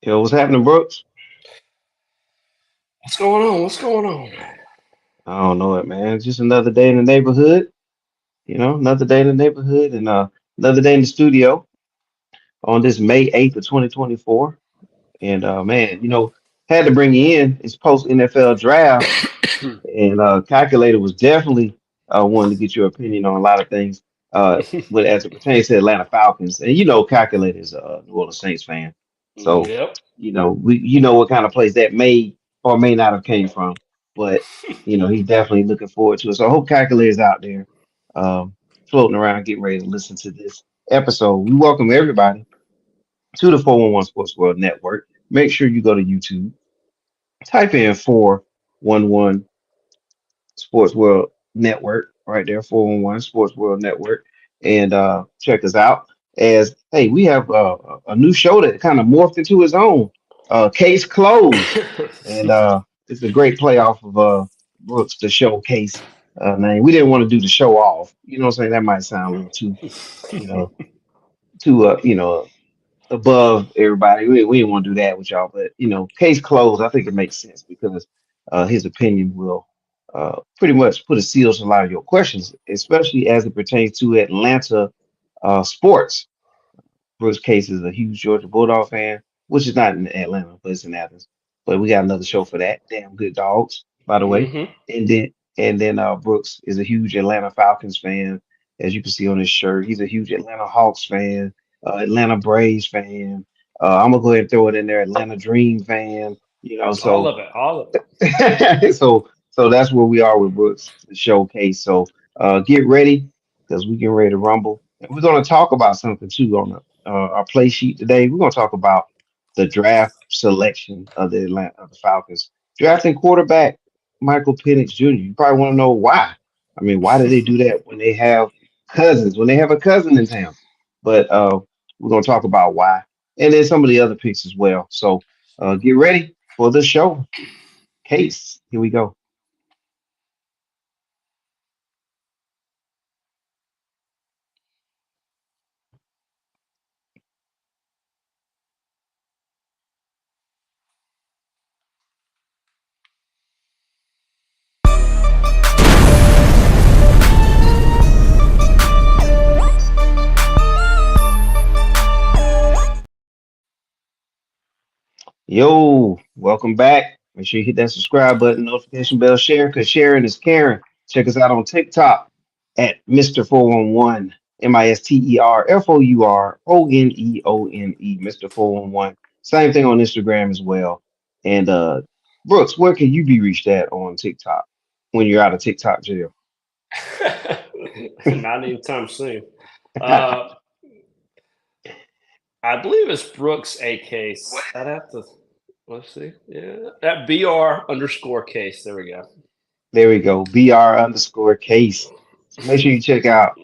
Yo, what's happening, Brooks? What's going on? What's going on? I don't know it, man. It's just another day in the neighborhood, another day in the neighborhood and another day in the studio on this May 8th of 2024. And man, had to bring you in. It's post NFL draft, and Calculator was definitely wanting to get your opinion on a lot of things with as it pertains to Atlanta Falcons. And Calculator is a New Orleans Saints fan. So, Yep. what kind of plays that may or may not have came from. But, he's definitely looking forward to it. So I hope Calculator's out there um, floating around, getting ready to listen to this episode. We welcome everybody to the 411 Sports World Network. Make sure you go to YouTube, type in 411 Sports World Network right there, 411 Sports World Network, and check us out. As hey, we have a new show that kind of morphed into its own. Case closed, and it's a great play off of Brooks, the showcase name. We didn't want to do the show off. You know what I'm saying? That might sound a little too, you know, too above everybody. We didn't want to do that with y'all, but case closed. I think it makes sense because his opinion will pretty much put a seal to a lot of your questions, especially as it pertains to Atlanta sports. Bruce Case is a huge Georgia Bulldog fan, which is not in Atlanta, but it's in Athens. But we got another show for that. Damn good dogs, by the way. hmm And then Brooks is a huge Atlanta Falcons fan, as you can see on his shirt. He's a huge Atlanta Hawks fan, Atlanta Braves fan. I'm gonna go ahead and throw it in there, Atlanta Dream fan. All So of it. All of it. so that's where we are with Brooks, the showcase. So get ready because we get ready to rumble. And we're going to talk about something too on our play sheet today. We're going to talk about the draft selection of the Falcons drafting quarterback Michael Penix Jr. You probably want to know why. I mean, why did they do that when they have cousins, when they have a cousin in town? But we're going to talk about why, and then some of the other picks as well. So get ready for the show. Case, here we go. Yo, welcome back. Make sure you hit that subscribe button, notification bell, share, because sharing is caring. Check us out on TikTok at Mr. 411, MisterFourOneone, Mr. 411. Same thing on Instagram as well. And Brooks, where can you be reached at on TikTok when you're out of TikTok jail? Not anytime soon. Uh, I believe it's Brooks A case. I'd have to let's see. Yeah, that BR underscore case. There we go. There we go. BR_case. So make sure you check out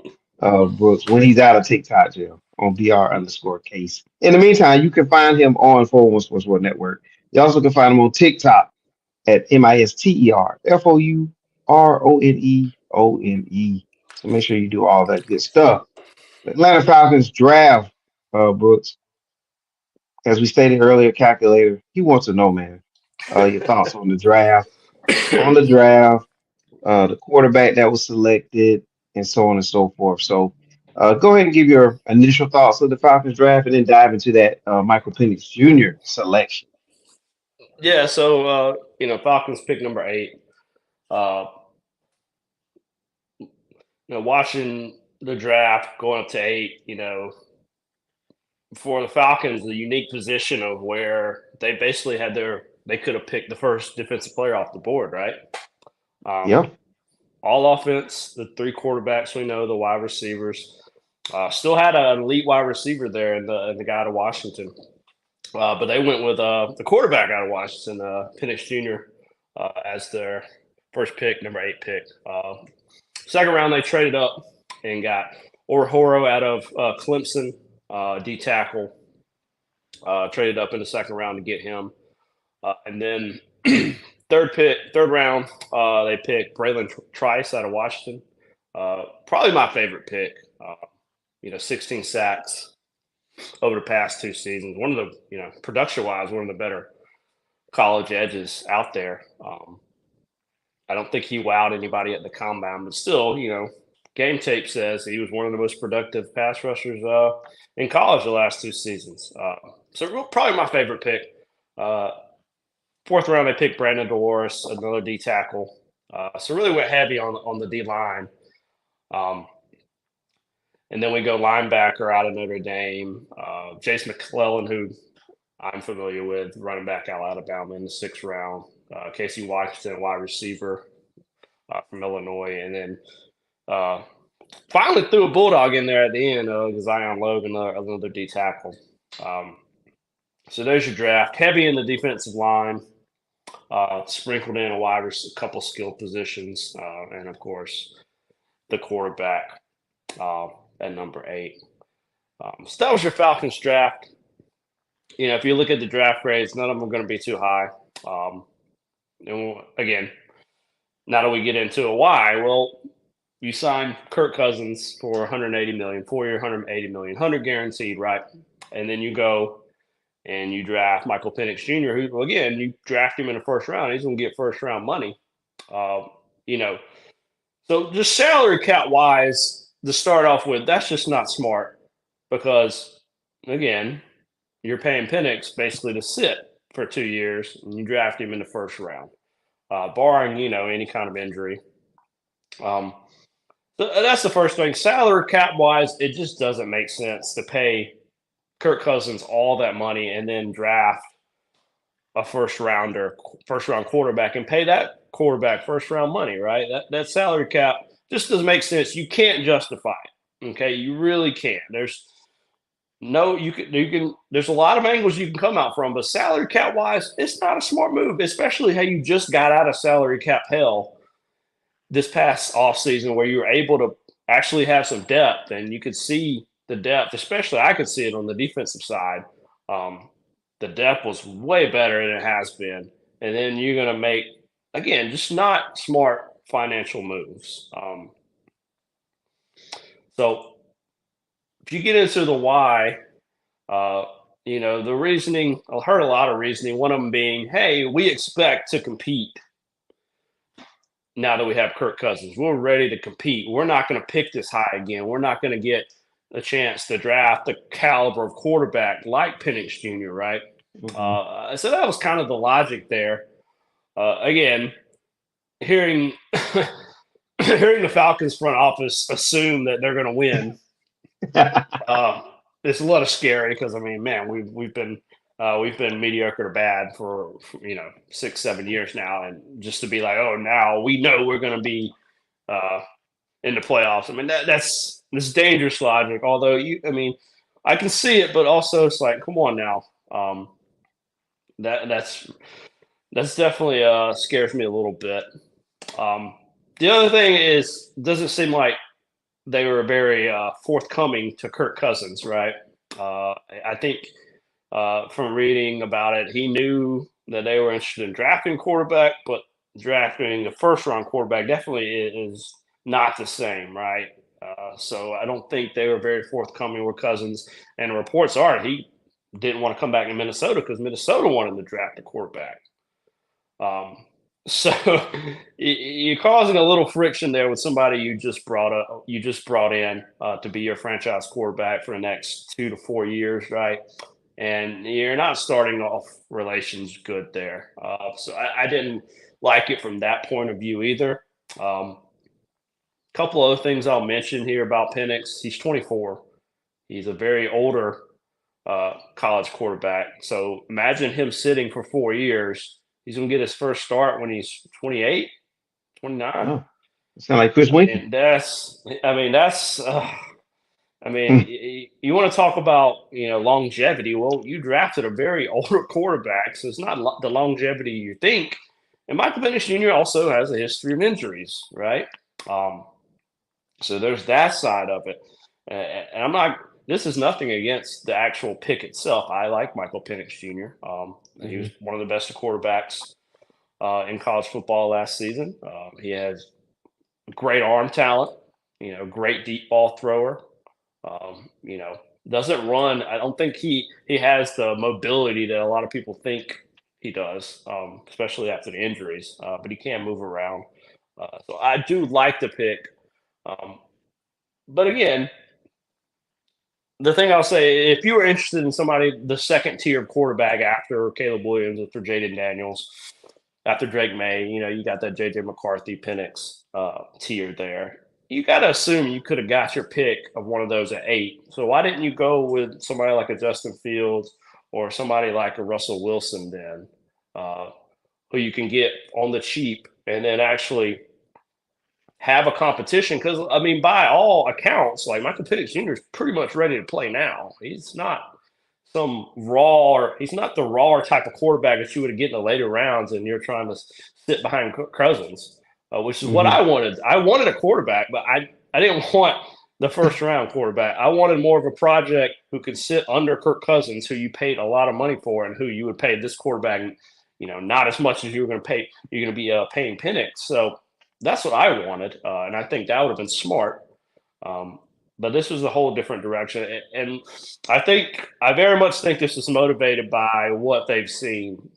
Brooks when he's out of TikTok jail on BR_case. In the meantime, you can find him on 401 Sports World Network. You also can find him on TikTok at MisterFourOneone. So make sure you do all that good stuff. The Atlanta Falcons draft, Brooks, as we stated earlier, calculator. He wants to know, man, your thoughts on the draft, on the draft the quarterback that was selected, and so on and so forth. So go ahead and give your initial thoughts of the Falcons draft and then dive into that Michael Penix Jr. selection. Yeah. So Falcons pick number 8. Uh, watching the draft going up to 8. For the Falcons, the unique position of where they basically had they could have picked the first defensive player off the board, right? Um, Yep. all offense, the 3 quarterbacks we know, the wide receivers. Still had an elite wide receiver there and the guy out of Washington. But they went with the quarterback out of Washington, Penix Jr., as their first pick, number 8 pick. Second round, they traded up and got Orhoro out of Clemson, D tackle. Traded up in the second round to get him. And then third round, they picked Braylon Trice out of Washington. Probably my favorite pick. 16 sacks, over the past 2 seasons. One of the, production-wise, one of the better college edges out there. I don't think he wowed anybody at the combine, but still, game tape says he was one of the most productive pass rushers in college the last 2 seasons. So probably my favorite pick. Uh, Fourth round, they picked Brandon Dolores, another D tackle. So really went heavy on the D line. Um, and then we go linebacker out of Notre Dame, Jace McClellan, who I'm familiar with, running back out of Alabama in the 6th round. Casey Washington, wide receiver from Illinois, and then finally threw a bulldog in there at the end. Zion Logan, another D tackle. So there's your draft. Heavy in the defensive line, sprinkled in a couple skill positions, and of course the quarterback at number 8. So that was your Falcons draft. If you look at the draft grades, none of them are going to be too high. And again, now that we get into why, well, you signed Kirk Cousins for $180 million, 4-year, $180 million, 100 guaranteed, right? And then you go and you draft Michael Penix Jr., who, again, you draft him in the 1st round, he's going to get 1st-round money. So just salary cap wise, to start off with, that's just not smart because, again, you're paying Penix basically to sit for 2 years, and you draft him in the 1st round, barring any kind of injury. So that's the first thing. Salary cap wise, it just doesn't make sense to pay Kirk Cousins all that money and then draft a 1st-round quarterback and pay that quarterback 1st-round money, right? That salary cap just doesn't make sense. You can't justify it. Okay, you really can't. There's a lot of angles you can come out from, but salary cap wise, it's not a smart move, especially how you just got out of salary cap hell this past offseason where you were able to actually have some depth and you could see the depth, especially I could see it on the defensive side. The depth was way better than it has been. And then you're going to make, again, just not smart financial moves. So if you get into the why, the reasoning, I heard a lot of reasoning, one of them being, hey, we expect to compete now that we have Kirk Cousins. We're ready to compete. We're not going to pick this high again. We're not going to get a chance to draft the caliber of quarterback like Penix Jr., right? Mm-hmm. So that was kind of the logic there. Again, hearing hearing the Falcons front office assume that they're going to win, it's a little scary because man, we've been mediocre to bad for 6-7 years now, and just to be like, oh, now we know we're going to be in the playoffs. That's dangerous logic. Although I can see it, but also it's like, come on now. That's definitely scares me a little bit. The other thing is, doesn't seem like they were very forthcoming to Kirk Cousins, right? I think from reading about it, he knew that they were interested in drafting quarterback, but drafting a 1st-round quarterback definitely is not the same, right? So I don't think they were very forthcoming with Cousins. And the reports are he didn't want to come back to Minnesota because Minnesota wanted to draft a quarterback. So you're causing a little friction there with somebody you just brought in to be your franchise quarterback for the next 2 to 4 years, right? And you're not starting off relations good there. So I didn't like it from that point of view either. Couple other things I'll mention here about Penix. He's 24. He's a very older college quarterback. So imagine him sitting for 4 years. He's going to get his first start when he's 28, 29. Oh, it's kind of like Chris Winkie. And you want to talk about longevity. Well, you drafted a very older quarterback, so it's not the longevity you think. And Michael Penix Jr. also has a history of injuries, right? So there's that side of it. And I'm not. This is nothing against the actual pick itself. I like Michael Penix Jr. He was one of the best quarterbacks in college football last season. He has great arm talent. Great deep ball thrower. doesn't run. I don't think he has the mobility that a lot of people think he does, especially after the injuries. But he can move around. So I do like the pick. Um, but again, the thing I'll say, if you were interested in somebody, the second tier quarterback after Caleb Williams, after Jaden Daniels, after Drake May, you got that JJ McCarthy, Penix tier there. You got to assume you could have got your pick of one of those at 8. So why didn't you go with somebody like a Justin Fields or somebody like a Russell Wilson then, uh, who you can get on the cheap and then actually have a competition? Because I mean, by all accounts, like Michael Penix Jr. is pretty much ready to play now. He's not he's not the raw type of quarterback that you would get in the later rounds, and you're trying to sit behind Kirk Cousins, which is what Hmm. I wanted. I wanted a quarterback, but I didn't want the first round quarterback. I wanted more of a project who could sit under Kirk Cousins, who you paid a lot of money for, and who you would pay this quarterback, not as much as you were going to pay. You're going to be paying Penix. So that's what I wanted, and I think that would have been smart. Um, but this was a whole different direction, and I very much think this is motivated by what they've seen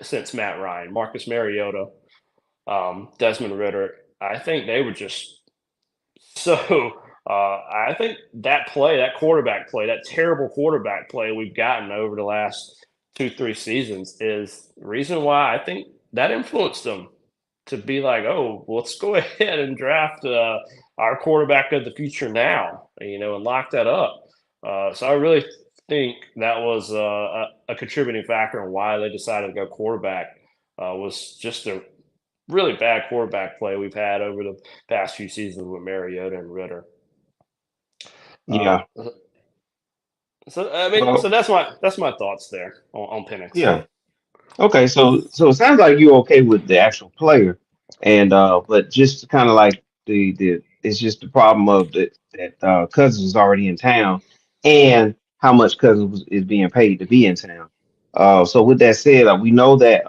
since Matt Ryan, Marcus Mariota, Desmond Ritter. I think they were just so. I think that quarterback play, that terrible quarterback play we've gotten over the last 2, 3 seasons, is the reason why I think that influenced them to be like, oh, let's go ahead and draft our quarterback of the future now, and lock that up. So I really think that was a contributing factor in why they decided to go quarterback. Was just a really bad quarterback play we've had over the past few seasons with Mariota and Ritter. Yeah. Um, so I mean, so Well, that's my thoughts there on Penix. yeah. Okay, so it sounds like you're okay with the actual player, and but just kind of like the it's just the problem of that Cousins is already in town, and how much is being paid to be in town. So with that said, we know that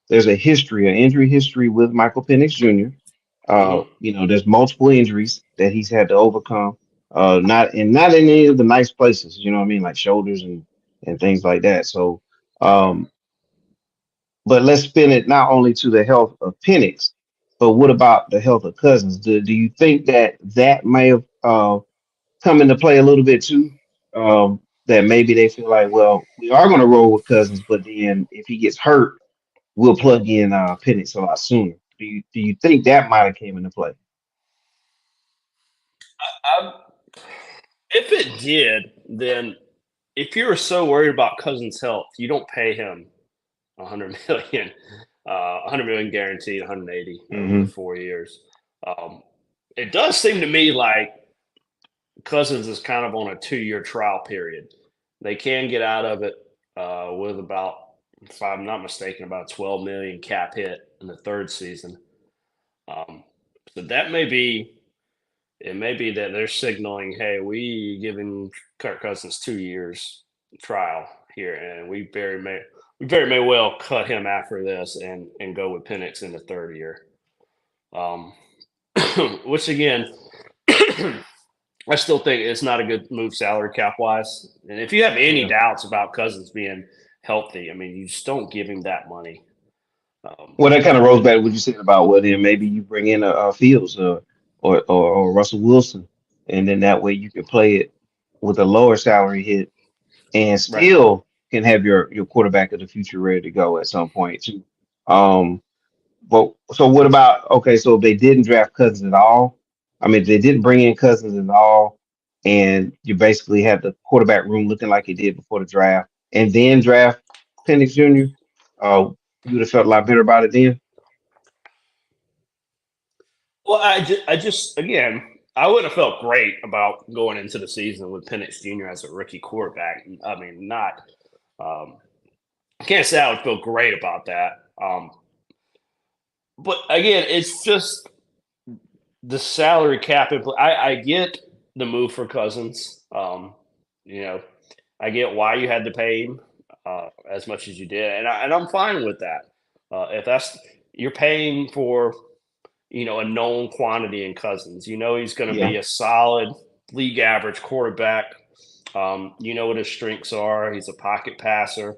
there's a history, an injury history with Michael Penix Jr. Hmm. There's multiple injuries that he's had to overcome. Not in any of the nice places, you know what I mean, like shoulders and things like that. So. Um, but let's spin it not only to the health of Penix, but what about the health of Cousins? Do you think that may have come into play a little bit too? That maybe they feel like, well, we are going to roll with Cousins, but then if he gets hurt, we'll plug in Penix a lot sooner. Do you think that might have came into play? If it did, then if you were so worried about Cousins' health, you don't pay him 100 million, 100 million guaranteed, 180 over the Hmm. 4 years. Um, it does seem to me like Cousins is kind of on a 2-year trial period. They can get out of it with about, if I'm not mistaken, about 12 million cap hit in the third season. Um, so that may be it may be that they're signaling, hey, we giving Kirk Cousins 2 years trial here, and we very may well cut him after this and go with Penix in the third year. Um, which again, I still think it's not a good move salary cap wise. And if you have any Yeah. doubts about Cousins being healthy, I mean, you just don't give him that money. Um, Well, that kind of rolls back to what you said about well, then maybe you bring in a Fields or Russell Wilson, and then that way you can play it with a lower salary hit and right. still can have your quarterback of the future ready to go at some point too. Um, but so what about okay? So if they didn't draft Cousins at all, I mean, if they didn't bring in Cousins at all, and you basically have the quarterback room looking like it did before the draft, and then draft Penix Jr., you would have felt a lot better about it then. Well, I just again, I would have felt great about going into the season with Penix Jr. as a rookie quarterback. I mean, not um, I can't say I would feel great about that. But again, it's just the salary cap. I get the move for Cousins. You know, I get why you had to pay him as much as you did, and I'm fine with that. If that's you're paying for a known quantity in Cousins. You know he's going to Yeah. be a solid league average quarterback. You know what his strengths are. He's a pocket passer,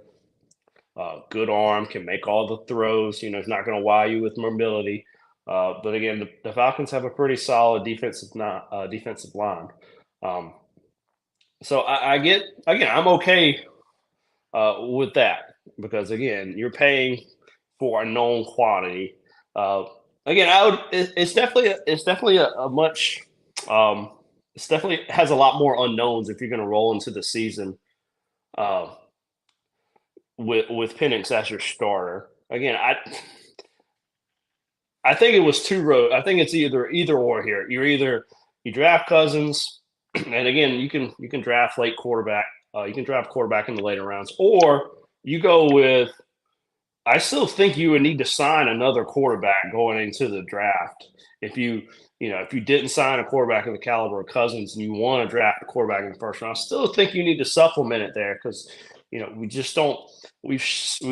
good arm, can make all the throws. You know, he's not going to wow you with mobility. But again, the Falcons have a pretty solid defensive line. Um, so I get again, I'm okay with that because again, you're paying for a known quantity. Uh, again, it's definitely a much um, it's definitely has a lot more unknowns if you're going to roll into the season uh, with Penix as your starter. Again, I think it was two road. I think it's either or here. You draft Cousins, and again you can draft late quarterback. You can draft quarterback in the later rounds, or you go with. I still think you would need to sign another quarterback going into the draft. If if you didn't sign a quarterback of the caliber of Cousins and you want to draft a quarterback in the first round, I still think you need to supplement it there because we just don't. We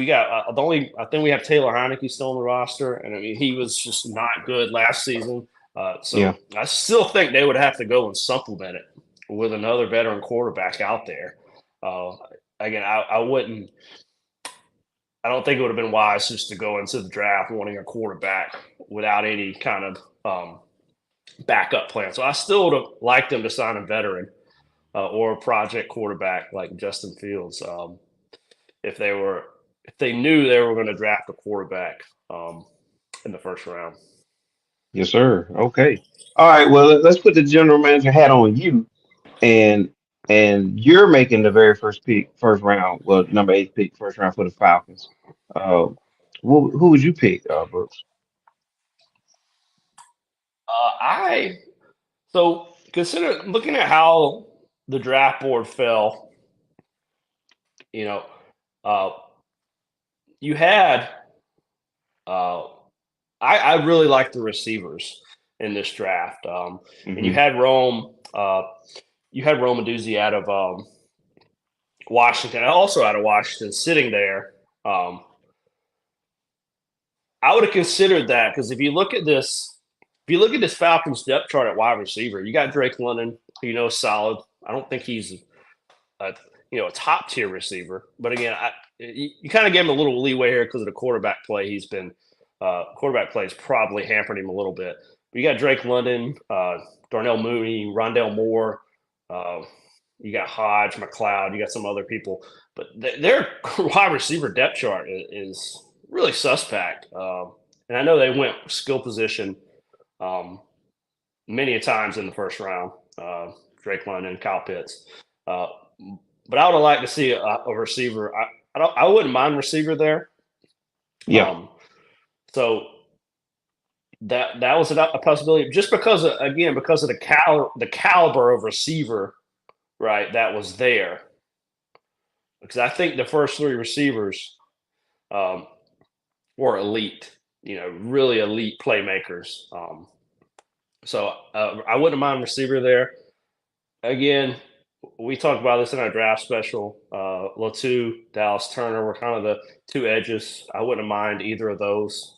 got the only. I think we have Taylor Heineke still on the roster, and I mean he was just not good last season. Yeah. So I still think they would have to go and supplement it with another veteran quarterback out there. Uh, again, I wouldn't. I don't think it would have been wise just to go into the draft wanting a quarterback without any kind of backup plan. So I still would have liked them to sign a veteran or a project quarterback like Justin Fields if they knew they were going to draft a quarterback in the first round. Yes, sir. Okay. All right. Well, let's put the general manager hat on you, and you're making the very first pick, first round. Well, number 8 pick, first round for the Falcons. Uh, who would you pick, Brooks? I so consider looking at how the draft board fell. You know, uh, you had uh, I really like the receivers in this draft, and Hmm. you had Rome Duzzi out of Washington, also out of Washington, sitting there. Um, I would have considered that because if you look at this Falcons depth chart at wide receiver, you got Drake London, who solid. I don't think he's a a top tier receiver, but again, you kind of gave him a little leeway here because of the quarterback play. Quarterback play has probably hampered him a little bit. But you got Drake London, Darnell Mooney, Rondell Moore. Uh, you got Hodge, McLeod. You got some other people, but their wide receiver depth chart is really suspect. And I know they went skill position um, many a times in the first round. Drake London, Kyle Pitts. Uh, but I would have liked to see a receiver. I wouldn't mind receiver there. Yeah. Um, so that was a possibility just because because of the caliber of receiver, right? That was there because I think the first three receivers um, were elite. Really elite playmakers. So I wouldn't mind receiver there. Again, we talked about this in our draft special. Latu, Dallas Turner were kind of the two edges. I wouldn't mind either of those.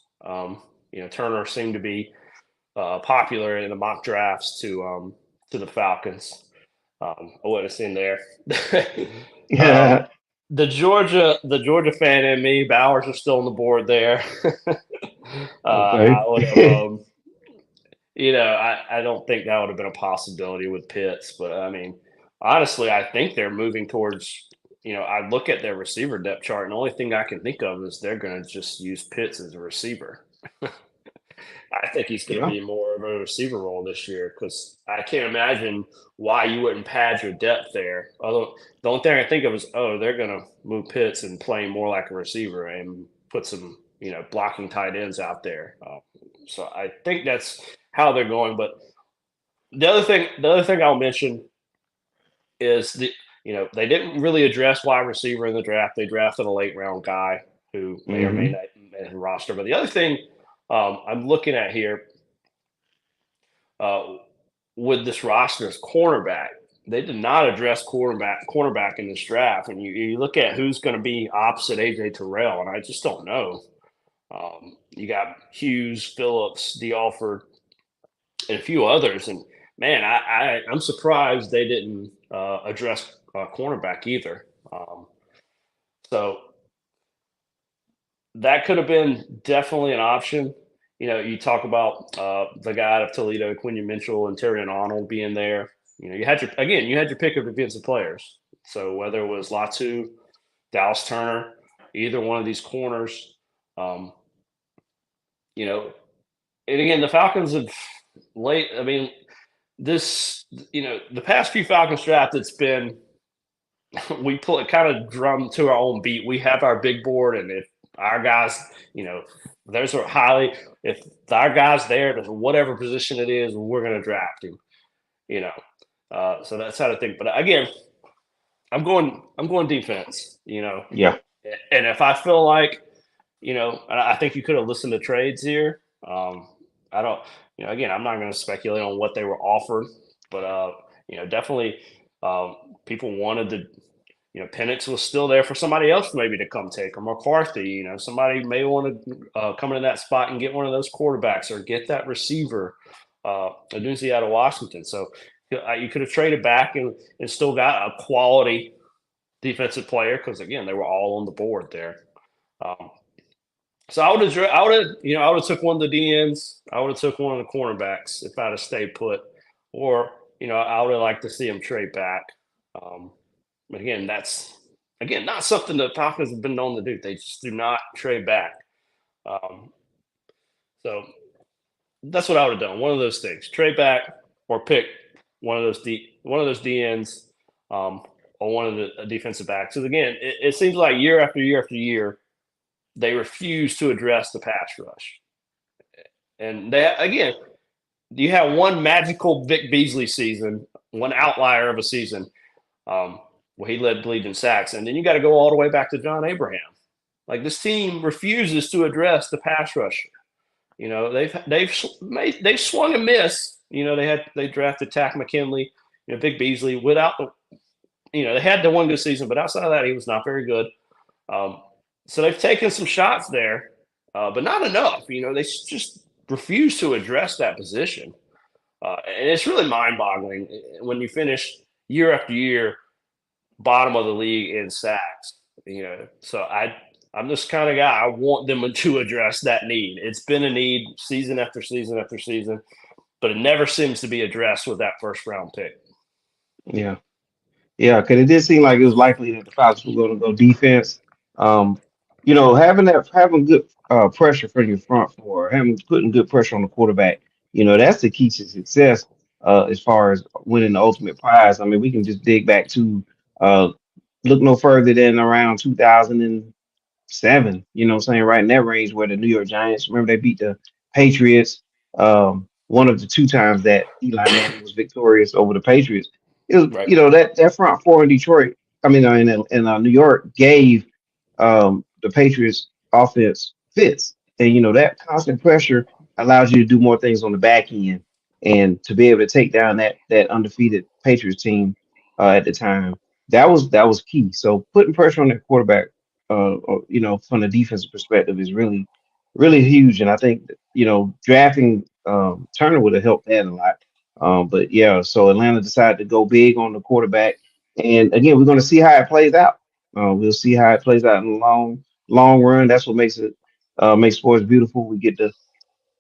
Turner seemed to be popular in the mock drafts to the Falcons. I wouldn't have seen there. um, Yeah. the Georgia fan in me, Bowers is still on the board there. I Okay. would have I don't think that would have been a possibility with Pitts, but I mean, honestly, I think they're moving towards, I look at their receiver depth chart, and the only thing I can think of is they're going to just use Pitts as a receiver. I think he's going to Yeah. be more of a receiver role this year because I can't imagine why you wouldn't pad your depth there. Although the only thing I think of is, oh, they're going to move Pitts and play more like a receiver and put some, blocking tight ends out there. So I think that's how they're going. But the other thing I'll mention is they didn't really address wide receiver in the draft. They drafted a late round guy who may or may Hmm. not make the roster. But the other thing I'm looking at here uh, with this roster is cornerback. They did not address cornerback in this draft, and you look at who's going to be opposite AJ Terrell, and I just don't know. You got Hughes, Phillips, D. Alford, and a few others, and man, I'm surprised they didn't address cornerback either. So that could have been definitely an option. You talk about the guy out of Toledo, Quinion Mitchell, and Terrion Arnold being there. You had your pick of defensive players. So whether it was Latu, Dallas Turner, either one of these corners, um, you know, and again, the Falcons have late. I mean, the past few Falcons draft, it's been we pull it kind of drum to our own beat. We have our big board, and if our guys, those are highly, if our guys there, whatever position it is, we're going to draft him. So that's how to think. But again, I'm going defense. Yeah. And if I feel like, I think you could have listened to trades here. I don't, again, I'm not going to speculate on what they were offered, but definitely people wanted to. Penix was still there for somebody else maybe to come take or McCarthy. Somebody may want to come into that spot and get one of those quarterbacks or get that receiver, Adunzi out of Washington. So you could have traded back and still got a quality defensive player because again they were all on the board there. So I would have took one of the DNs. I would have took one of the cornerbacks if I'd have stayed put, or I would have liked to see him trade back. But again, that's not something the Falcons have been known to do. They just do not trade back. So that's what I would have done. One of those things: trade back or pick one of those DNs or one of the defensive backs. Because again, it seems like year after year after year, they refuse to address the pass rush. And you have one magical Vic Beasley season, one outlier of a season. Where he led the league in sacks. And then you got to go all the way back to John Abraham. Like this team refuses to address the pass rusher. They've swung and missed. They drafted Tack McKinley, Big Beasley without they had the one good season, but outside of that, he was not very good. So they've taken some shots there, but not enough. They just refuse to address that position. And it's really mind-boggling when you finish year after year bottom of the league in sacks. So I'm this kind of guy. I want them to address that need. It's been a need season after season after season, but it never seems to be addressed with that first round pick. Yeah. Yeah, because it did seem like it was likely that the Falcons were going to go defense. Having good pressure from your front four, putting good pressure on the quarterback, that's the key to success as far as winning the ultimate prize. I mean, we can just dig back to uh, look no further than around 2007. What I'm saying, right in that range where the New York Giants, remember they beat the Patriots. One of the two times that Eli Manning was victorious over the Patriots. It was, Right. that front four in Detroit, in New York gave the Patriots offense fits. And, that constant pressure allows you to do more things on the back end and to be able to take down that undefeated Patriots team at the time. That was key. So putting pressure on that quarterback, from the defensive perspective is really, really huge. And I think, drafting Turner would have helped that a lot. But yeah, so Atlanta decided to go big on the quarterback. And again, we're going to see how it plays out. We'll see how it plays out in the long run. That's what makes sports beautiful. We get to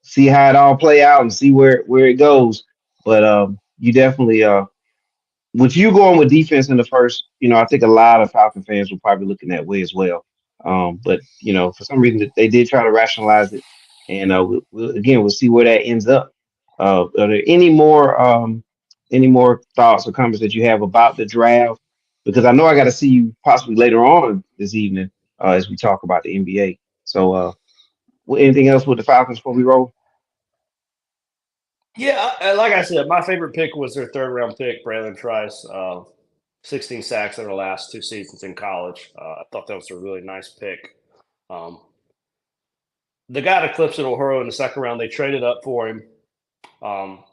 see how it all play out and see where it goes. But you definitely with you going with defense in the first, I think a lot of Falcon fans were probably looking that way as well. But for some reason they did try to rationalize it, and we'll see where that ends up. Are there any more thoughts or comments that you have about the draft? Because I know I got to see you possibly later on this evening as we talk about the NBA. So, anything else with the Falcons before we roll? Yeah, like I said, my favorite pick was their third round pick, Braylon Trice. 16 sacks in the last two seasons in college. I thought that was a really nice pick. Um, the guy that clips at O'Hara in the second round, they traded up for him. Um,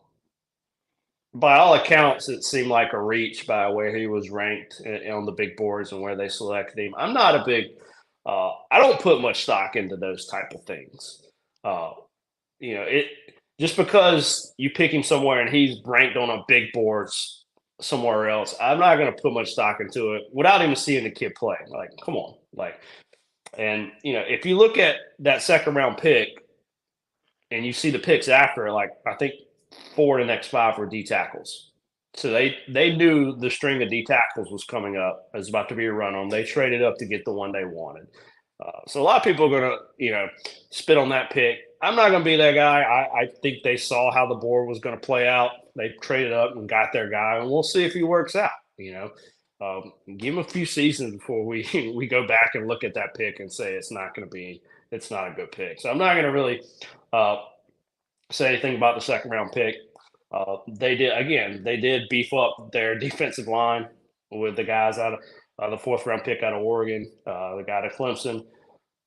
by all accounts, it seemed like a reach by where he was ranked on the big boards and where they selected him. I'm not a big, I don't put much stock into those type of things. Uh, it just because you pick him somewhere and he's ranked on a big boards somewhere else. I'm not going to put much stock into it without even seeing the kid play. Like, come on, like, and if you look at that second round pick and you see the picks after, like, I think 4 of the next 5 were D tackles. So they knew the string of D tackles was coming up. It was about to be a run on. They traded up to get the one they wanted. So a lot of people are going to, spit on that pick. I'm not going to be that guy. I think they saw how the board was going to play out. They traded up and got their guy, and we'll see if he works out. Give him a few seasons before we we go back and look at that pick and say it's not a good pick. So I'm not going to really say anything about the second round pick. They did beef up their defensive line with the guys out of the 4th round pick out of Oregon, the guy to Clemson.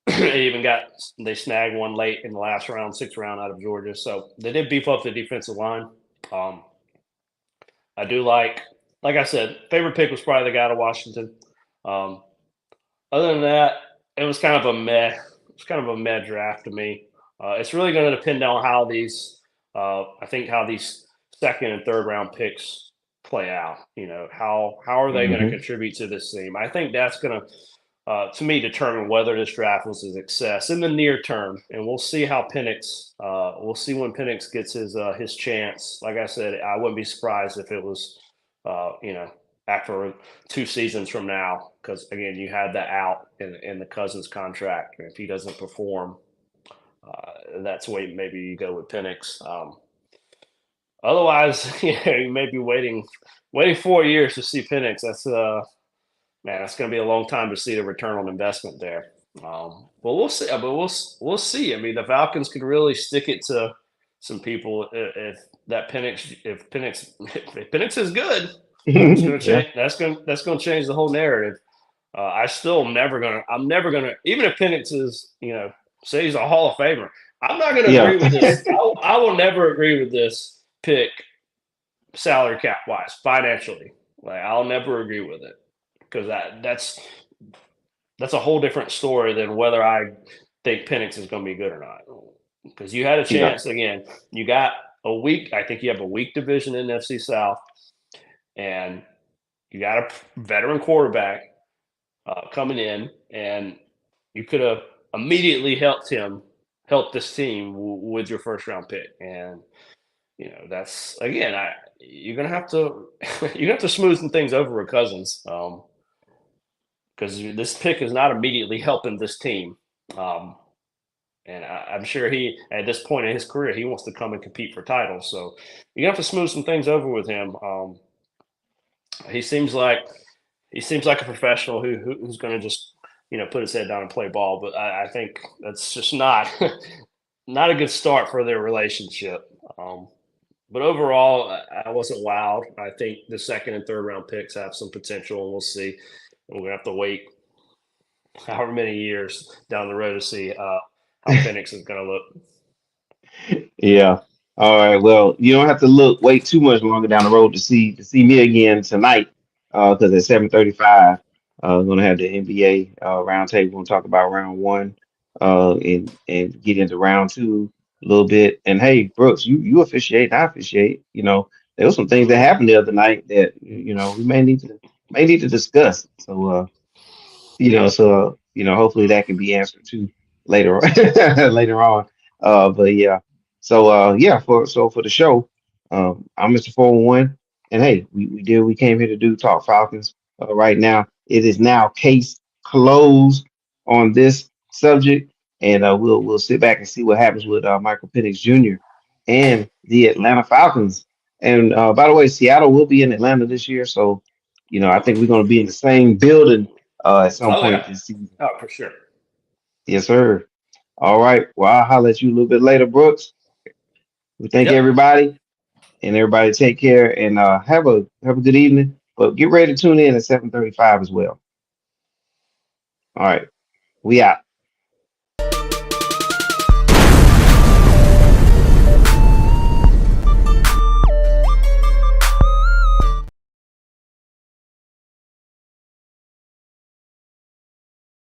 They snagged one late in the last round, 6th round out of Georgia. So they did beef up the defensive line. I do like I said, favorite pick was probably the guy to Washington. Other than that, it was kind of a meh. It's kind of a meh draft to me. It's really going to depend on how these second and third round picks play out. How are they going to contribute to this team? I think that's going to me, determine whether this draft was a success in the near term, and we'll see how Penix. We'll see when Penix gets his chance. Like I said, I wouldn't be surprised if it was, after 2 seasons from now, because again, you had that out in the Cousins contract, and if he doesn't perform, that's why maybe you go with Penix. Otherwise, you may be waiting 4 years to see Penix. That's that's going to be a long time to see the return on investment there. But we'll see. But we'll see. I mean, the Falcons could really stick it to some people if Penix is good. It's going to change. That's going to change the whole narrative. I'm never gonna even if Penix is say he's a Hall of Famer. I'm not going to agree with this. I will never agree with this pick, salary cap wise, financially. Like, I'll never agree with it. Because that's a whole different story than whether I think Penix is going to be good or not. Because you had a chance again. You got a weak. I think you have a weak division in NFC South, and you got a veteran quarterback coming in, and you could have immediately helped this team with your first round pick. And that's again, you're gonna have to smooth some things over with Cousins. Because this pick is not immediately helping this team. And I'm sure he, at this point in his career, he wants to come and compete for titles. So you have to smooth some things over with him. He seems like a professional who's going to just put his head down and play ball. But I think that's just not a good start for their relationship. But overall, I wasn't wowed. I think the second and third round picks have some potential, and we'll see. We're going to have to wait however many years down the road to see how Penix is going to look. Yeah. All right. Well, you don't have to wait too much longer down the road to see me again tonight. Because at 7:35, we're gonna have the NBA roundtable. We're gonna talk about round one, and get into round two a little bit. And hey, Brooks, you officiate, I officiate. There were some things that happened the other night that we may need to discuss. So hopefully that can be answered too later on. Later on. But yeah. So for the show, I'm Mr. 401, and hey, we came here to talk Falcons. Right now, it is now case closed on this subject, and we'll sit back and see what happens with Michael Penix Jr. and the Atlanta Falcons. And by the way, Seattle will be in Atlanta this year, so I think we're going to be in the same building at some point this season. Oh, for sure. Yes, sir. All right. Well, I'll holler at you a little bit later, Brooks. We thank everybody, and everybody take care, and have a good evening. But get ready to tune in at 7:35 as well. All right. We out.